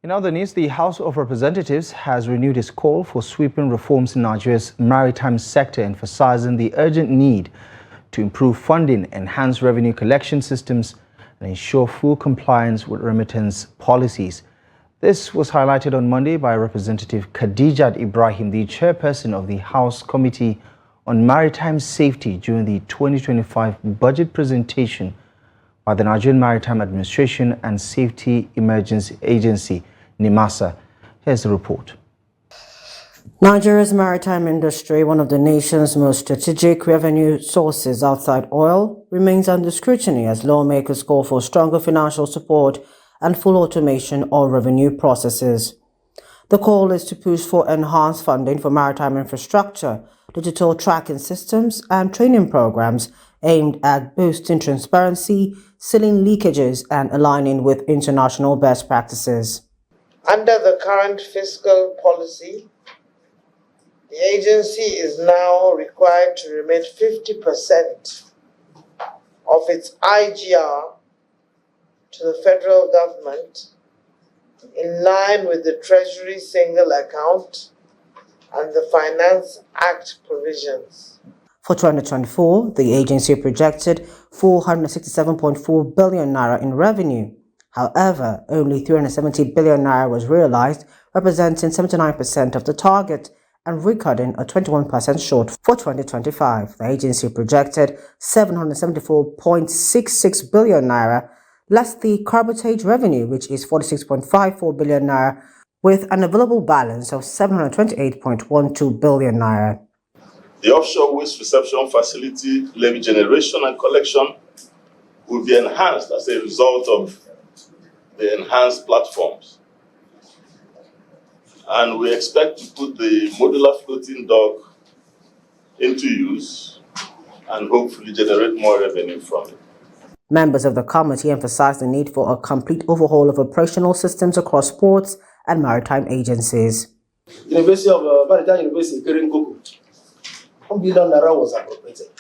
In other news, the House of Representatives has renewed its call for sweeping reforms in Nigeria's maritime sector, emphasizing the urgent need to improve funding, enhance revenue collection systems, and ensure full compliance with remittance policies. This was highlighted on Monday by Representative Khadijat Ibrahim, the chairperson of the House Committee on Maritime Safety, during the 2025 budget presentation by the Nigerian Maritime Administration and Safety Emergency Agency, Nimasa. Here's the report. Nigeria's maritime industry, one of the nation's most strategic revenue sources outside oil, remains under scrutiny as lawmakers call for stronger financial support and full automation of revenue processes. The call is to push for enhanced funding for maritime infrastructure, digital tracking systems, and training programs aimed at boosting transparency, sealing leakages, and aligning with international best practices. Under the current fiscal policy, the agency is now required to remit 50% of its IGR to the federal government in line with the Treasury Single Account and the Finance Act provisions. For 2024, the agency projected 467.4 billion naira in revenue. However, only 370 billion naira was realized, representing 79% of the target and recording a 21% short for 2025. The agency projected 774.66 billion naira, less the cabotage revenue, which is 46.54 billion naira, with an available balance of 728.12 billion naira. The offshore waste reception facility levy generation and collection will be enhanced as a result of the enhanced platforms. And we expect to put the modular floating dock into use and hopefully generate more revenue from it. Members of the committee emphasized the need for a complete overhaul of operational systems across ports and maritime agencies. University of Maritime University, Kerengoku, 1 billion naira was appropriated,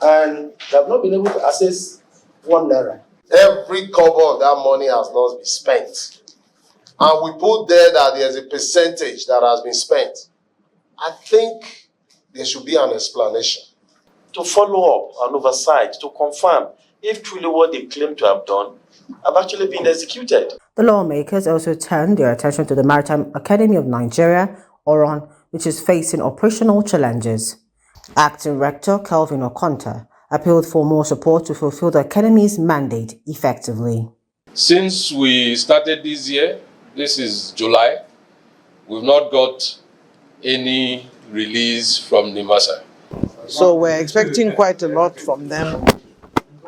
and they have not been able to access 1 naira. Every cover of that money has not been spent. And we put there that there's a percentage that has been spent. I think there should be an explanation. To follow up and oversight, to confirm if truly what they claim to have done have actually been executed. The lawmakers also turned their attention to the Maritime Academy of Nigeria, ORAN, which is facing operational challenges. Acting Rector Kelvin Okonta appealed for more support to fulfill the Academy's mandate effectively. Since we started this year, this is July, we've not got any release from Nimasa. So we're expecting quite a lot from them,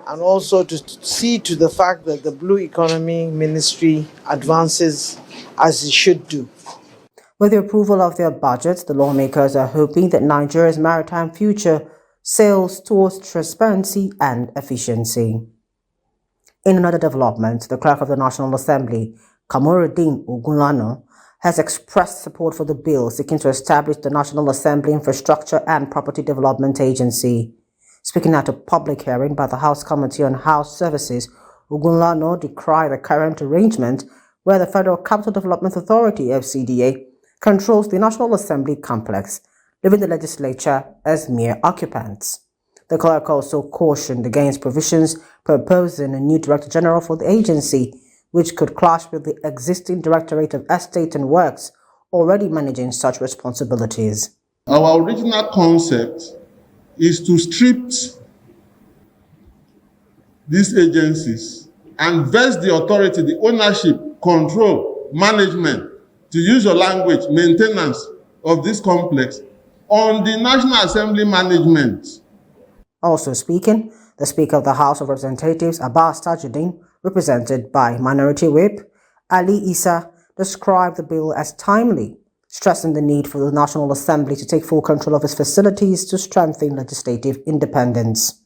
and also to see to the fact that the Blue Economy Ministry advances as it should do. With the approval of their budget, the lawmakers are hoping that Nigeria's maritime future sails towards transparency and efficiency. In another development, the clerk of the National Assembly, Kamoruddin Ogunlana, has expressed support for the bill seeking to establish the National Assembly Infrastructure and Property Development Agency. Speaking at a public hearing by the House Committee on House Services, Ogunlana decried the current arrangement where the Federal Capital Development Authority, FCDA, controls the National Assembly complex, leaving the legislature as mere occupants. The clerk also cautioned against provisions proposing a new Director General for the agency, which could clash with the existing Directorate of Estate and Works, already managing such responsibilities. Our original concept is to strip these agencies and vest the authority, the ownership, control, management, to use your language, maintenance of this complex on the National Assembly management. Also speaking, the Speaker of the House of Representatives, Abbas Tajuddin, represented by Minority Whip Ali Issa, described the bill as timely, stressing the need for the National Assembly to take full control of its facilities to strengthen legislative independence.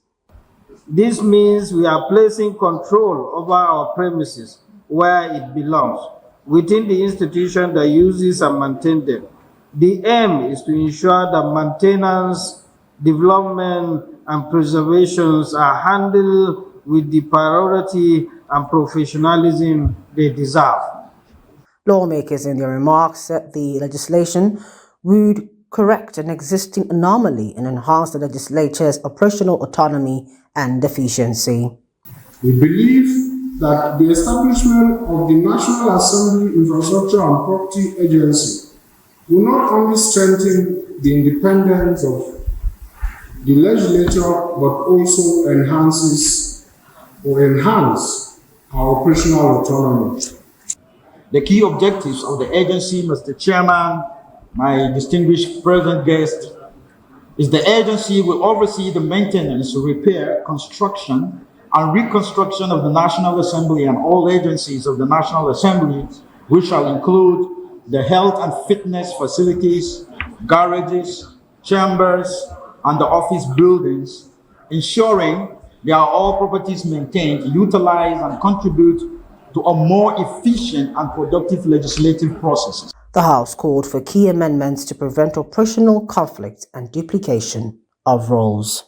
This means we are placing control over our premises where it belongs, within the institution that uses and maintains them. The aim is to ensure that maintenance, development, and preservations are handled with the priority and professionalism they deserve. Lawmakers in their remarks said the legislation would correct an existing anomaly and enhance the legislature's operational autonomy and efficiency. We believe that the establishment of the National Assembly Infrastructure and Property Agency will not only strengthen the independence of the legislature but also enhance our operational autonomy. The key objectives of the agency, Mr. Chairman, my distinguished present guest, is the agency will oversee the maintenance, repair, construction, and reconstruction of the National Assembly and all agencies of the National Assembly, which shall include the health and fitness facilities, garages, chambers, and the office buildings, ensuring they are all properties maintained, utilized, and contribute to a more efficient and productive legislative process. The House called for key amendments to prevent operational conflict and duplication of roles.